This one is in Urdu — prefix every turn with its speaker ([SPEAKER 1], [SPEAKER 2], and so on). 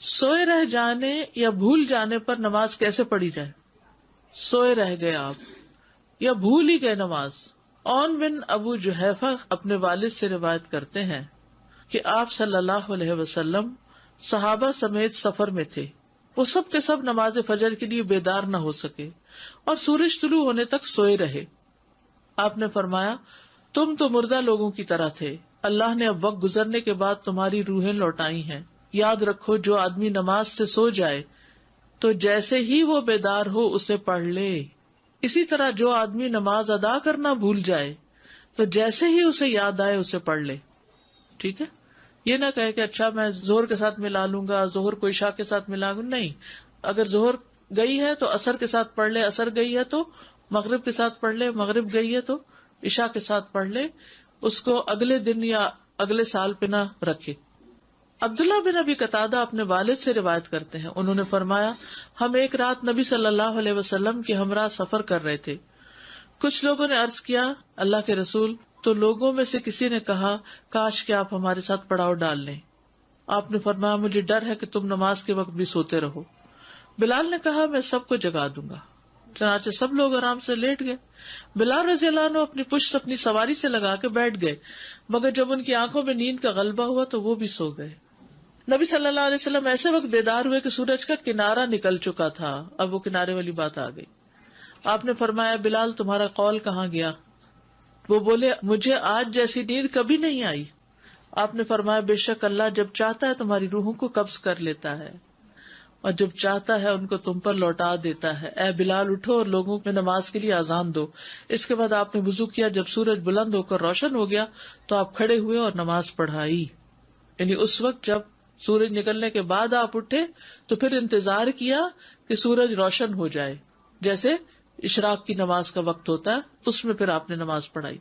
[SPEAKER 1] سوئے رہ جانے یا بھول جانے پر نماز کیسے پڑھی جائے؟ سوئے رہ گئے آپ یا بھول ہی گئے نماز. اون بن ابو جحیفہ اپنے والد سے روایت کرتے ہیں کہ آپ صلی اللہ علیہ وسلم صحابہ سمیت سفر میں تھے. وہ سب کے سب نماز فجر کے لیے بیدار نہ ہو سکے اور سورج طلوع ہونے تک سوئے رہے. آپ نے فرمایا تم تو مردہ لوگوں کی طرح تھے، اللہ نے اب وقت گزرنے کے بعد تمہاری روحیں لوٹائی ہیں. یاد رکھو جو آدمی نماز سے سو جائے تو جیسے ہی وہ بیدار ہو اسے پڑھ لے، اسی طرح جو آدمی نماز ادا کرنا بھول جائے تو جیسے ہی اسے یاد آئے اسے پڑھ لے. ٹھیک ہے، یہ نہ کہے کہ اچھا میں ظہر کے ساتھ ملا لوں گا، ظہر کو عشاء کے ساتھ ملا لوں. نہیں، اگر ظہر گئی ہے تو عصر کے ساتھ پڑھ لے، عصر گئی ہے تو مغرب کے ساتھ پڑھ لے، مغرب گئی ہے تو عشاء کے ساتھ پڑھ لے. اس کو اگلے دن یا اگلے سال پہ نہ رکھے. عبداللہ بن ابی قتادہ اپنے والد سے روایت کرتے ہیں، انہوں نے فرمایا ہم ایک رات نبی صلی اللہ علیہ وسلم کے ہمراہ سفر کر رہے تھے. کچھ لوگوں نے عرض کیا اللہ کے رسول، تو لوگوں میں سے کسی نے کہا کاش کہ آپ ہمارے ساتھ پڑاؤ ڈال لیں. آپ نے فرمایا مجھے ڈر ہے کہ تم نماز کے وقت بھی سوتے رہو. بلال نے کہا میں سب کو جگا دوں گا. چنانچہ سب لوگ آرام سے لیٹ گئے. بلال رضی اللہ عنہ اپنی پشت اپنی سواری سے لگا کے بیٹھ گئے، مگر جب ان کی آنکھوں میں نیند کا غلبہ ہوا تو وہ بھی سو گئے. نبی صلی اللہ علیہ وسلم ایسے وقت بیدار ہوئے کہ سورج کا کنارہ نکل چکا تھا. اب وہ کنارے والی بات آ گئی. آپ نے فرمایا بلال تمہارا قول کہاں گیا؟ وہ بولے مجھے آج جیسی نیند کبھی نہیں آئی. آپ نے فرمایا بے شک اللہ جب چاہتا ہے تمہاری روحوں کو قبض کر لیتا ہے اور جب چاہتا ہے ان کو تم پر لوٹا دیتا ہے. اے بلال اٹھو اور لوگوں میں نماز کے لیے اذان دو. اس کے بعد آپ نے وضو کیا. جب سورج بلند ہو کر روشن ہو گیا تو آپ کھڑے ہوئے اور نماز پڑھائی. یعنی اس وقت جب سورج نکلنے کے بعد آپ اٹھے تو پھر انتظار کیا کہ سورج روشن ہو جائے، جیسے اشراق کی نماز کا وقت ہوتا ہے، اس میں پھر آپ نے نماز پڑھائی.